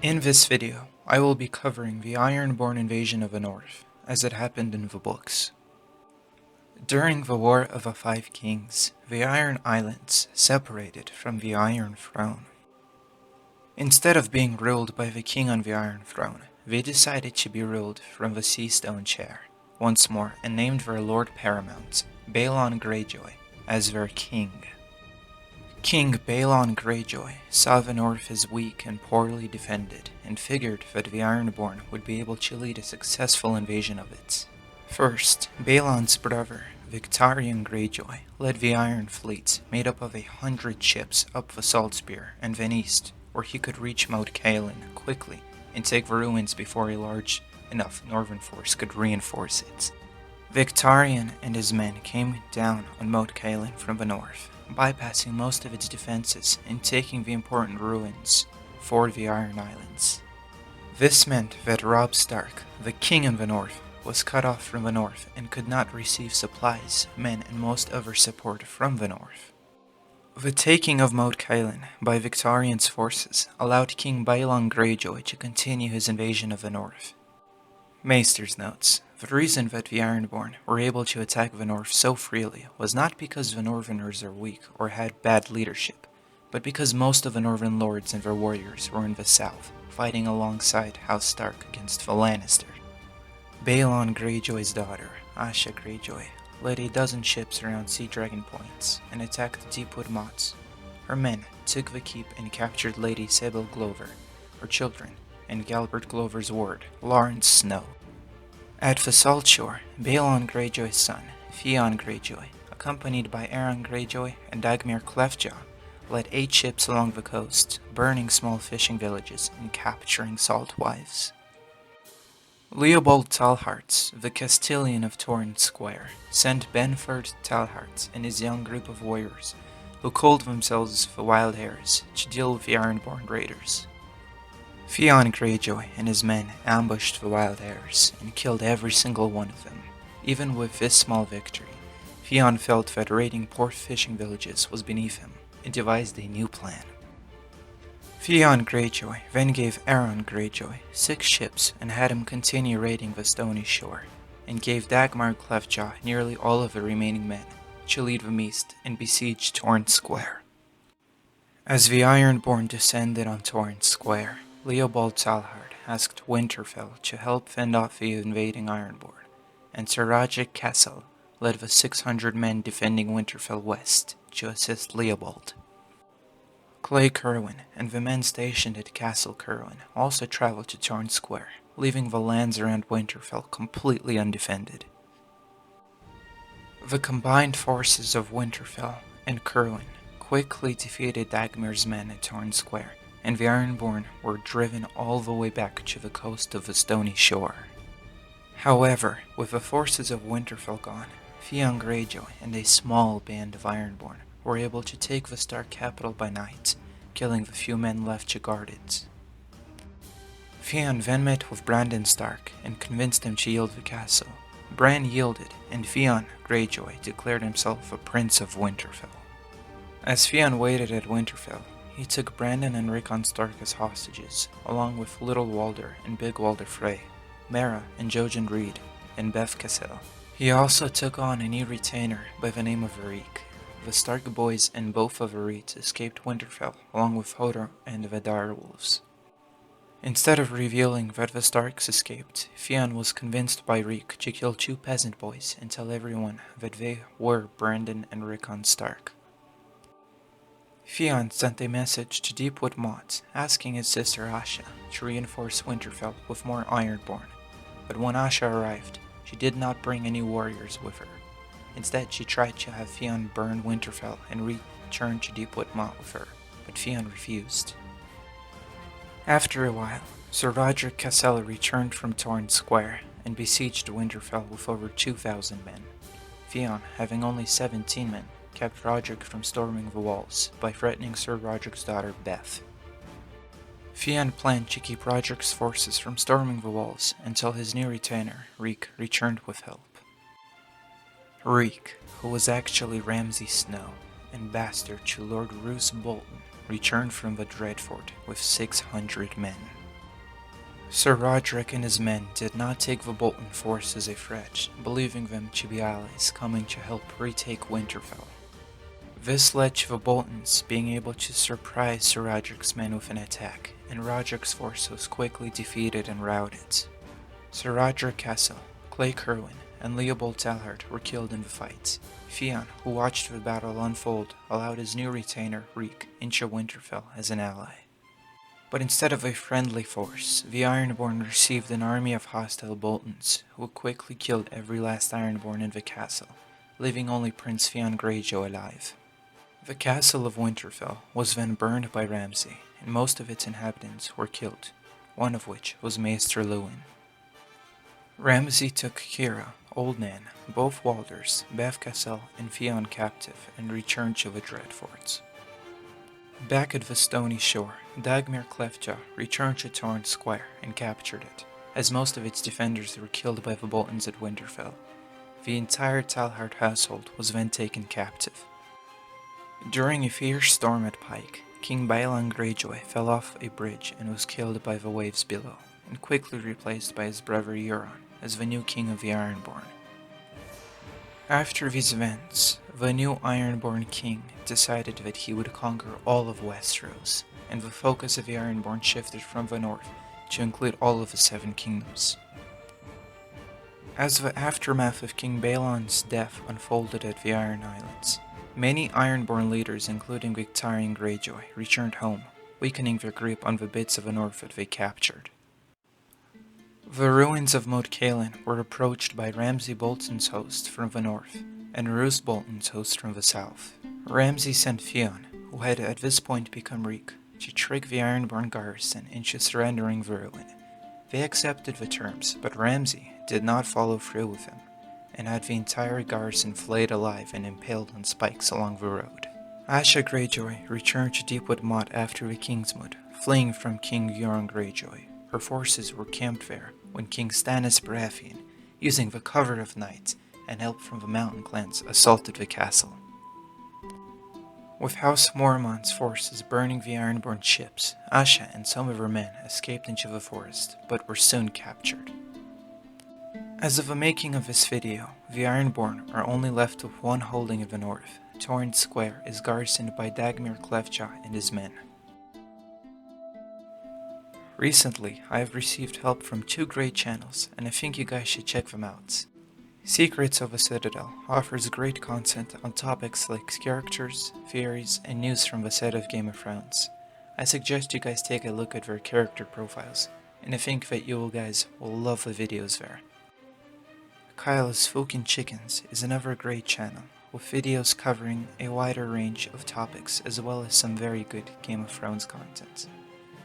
In this video, I will be covering the Ironborn invasion of the North, as it happened in the books. During the War of the Five Kings, the Iron Islands separated from the Iron Throne. Instead of being ruled by the king on the Iron Throne, they decided to be ruled from the seastone chair, once more, and named their Lord Paramount, Balon Greyjoy, as their king. King Balon Greyjoy saw the North as weak and poorly defended, and figured that the Ironborn would be able to lead a successful invasion of it. First, Balon's brother, Victarion Greyjoy, led the Iron Fleet, made up of 100 ships up the Saltspear and then east, where he could reach Moat Cailin quickly and take the ruins before a large enough northern force could reinforce it. Victarion and his men came down on Moat Cailin from the north, bypassing most of its defenses and taking the important ruins for the Iron Islands. This meant that Robb Stark, the king of the north, was cut off from the north and could not receive supplies, men, and most other support from the north. The taking of Moat Cailin by Victarion's forces allowed King Balon Greyjoy to continue his invasion of the north. Maester's notes: the reason that the Ironborn were able to attack the north so freely was not because the northerners are weak or had bad leadership, but because most of the northern lords and their warriors were in the south, fighting alongside House Stark against the Lannister. Balon Greyjoy's daughter, Asha Greyjoy, led a dozen ships around Sea Dragon Points and attacked the Deepwood Moats. Her men took the keep and captured Lady Sybil Glover, her children, and Galbert Glover's ward, Lawrence Snow. At the Salt Shore, Balon Greyjoy's son, Theon Greyjoy, accompanied by Aeron Greyjoy and Dagmar Cleftjaw, led 8 ships along the coast, burning small fishing villages and capturing salt wives. Leopold Talhart, the Castellan of Torrent Square, sent Benford Talhart and his young group of warriors, who called themselves the Wild Hares, to deal with the Ironborn raiders. Theon Greyjoy and his men ambushed the Wild Hares and killed every single one of them. Even with this small victory, Theon felt that raiding poor fishing villages was beneath him and devised a new plan. Theon Greyjoy then gave Aeron Greyjoy 6 ships and had him continue raiding the stony shore, and gave Dagmar Cleftjaw nearly all of the remaining men to lead them east and besiege Torrent Square. As the Ironborn descended on Torrent Square, Leopold Talhart asked Winterfell to help fend off the invading Ironborn, and Sir Roderick Cassel led the 600 men defending Winterfell west to assist Leopold. Clay Curwen and the men stationed at Castle Curwen also traveled to Torrent Square, leaving the lands around Winterfell completely undefended. The combined forces of Winterfell and Curwen quickly defeated Dagmar's men at Torrent Square, and the Ironborn were driven all the way back to the coast of the Stony Shore. However, with the forces of Winterfell gone, Theon Greyjoy and a small band of Ironborn were able to take the Stark capital by night, killing the few men left to guard it. Theon then met with Brandon Stark and convinced him to yield the castle. Bran yielded, and Theon Greyjoy declared himself a Prince of Winterfell. As Theon waited at Winterfell, he took Brandon and Rickon Stark as hostages, along with Little Walder and Big Walder Frey, Mera and Jojen Reed, and Beth Cassel. He also took on a new retainer by the name of Varric. The Stark boys and both of the Reeds escaped Winterfell, along with Hodor and the direwolves. Instead of revealing that the Starks escaped, Theon was convinced by Reek to kill 2 peasant boys and tell everyone that they were Brandon and Rickon Stark. Theon sent a message to Deepwood Motte asking his sister Asha to reinforce Winterfell with more Ironborn, but when Asha arrived, she did not bring any warriors with her. Instead, she tried to have Theon burn Winterfell and return to Deepwood Motte with her, but Theon refused. After a while, Sir Roderick Cassel returned from Torrent Square and besieged Winterfell with over 2,000 men. Theon, having only 17 men, kept Roderick from storming the walls by threatening Sir Roderick's daughter Beth. Theon planned to keep Roderick's forces from storming the walls until his new retainer, Reek, returned with help. Reek, who was actually Ramsay Snow and bastard to Lord Roose Bolton, returned from the Dreadfort with 600 men. Sir Roderick and his men did not take the Bolton force as a threat, believing them to be allies coming to help retake Winterfell. This led to the Boltons being able to surprise Sir Roderick's men with an attack, and Roderick's force was quickly defeated and routed. Sir Roderick Castle, Clay Kerwin, and Leopold Talhart were killed in the fight. Theon, who watched the battle unfold, allowed his new retainer, Reek, into Winterfell as an ally. But instead of a friendly force, the Ironborn received an army of hostile Boltons, who quickly killed every last Ironborn in the castle, leaving only Prince Theon Greyjoy alive. The castle of Winterfell was then burned by Ramsay, and most of its inhabitants were killed, one of which was Maester Lewin. Ramsay took Kira, Old Nan, both Walders, Bev Cassel, and Theon captive and returned to the Dreadforts. Back at the stony shore, Dagmar Cleftjaw returned to Torrent Square and captured it, as most of its defenders were killed by the Boltons at Winterfell. The entire Talhart household was then taken captive. During a fierce storm at Pike, King Balon Greyjoy fell off a bridge and was killed by the waves below, and quickly replaced by his brother Euron as the new king of the Ironborn. After these events, the new Ironborn king decided that he would conquer all of Westeros, and the focus of the Ironborn shifted from the north to include all of the Seven Kingdoms. As the aftermath of King Balon's death unfolded at the Iron Islands, many Ironborn leaders, including Victarion Greyjoy, returned home, weakening their grip on the bits of the north that they captured. The ruins of Moat Cailin were approached by Ramsay Bolton's host from the north, and Roose Bolton's host from the south. Ramsay sent Theon, who had at this point become Reek, to trick the Ironborn garrison into surrendering the ruin. They accepted the terms, but Ramsay did not follow through with them, and had the entire garrison flayed alive and impaled on spikes along the road. Asha Greyjoy returned to Deepwood Motte after the Kingsmoot, fleeing from King Euron Greyjoy. Her forces were camped there when King Stannis Baratheon, using the cover of night and help from the mountain clans, assaulted the castle. With House Mormont's forces burning the Ironborn ships, Asha and some of her men escaped into the forest, but were soon captured. As of the making of this video, the Ironborn are only left with one holding in the north. Torrent Square is garrisoned by Dagmar Cleftjaw and his men. Recently, I have received help from two great channels, and I think you guys should check them out. Secrets of a Citadel offers great content on topics like characters, theories, and news from the set of Game of Thrones. I suggest you guys take a look at their character profiles, and I think that you guys will love the videos there. Kyle's Fucking Chickens is another great channel, with videos covering a wider range of topics as well as some very good Game of Thrones content.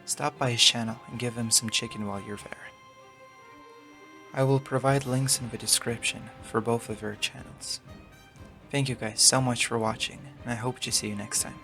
Stop by his channel and give him some chicken while you're there. I will provide links in the description for both of their channels. Thank you guys so much for watching, and I hope to see you next time.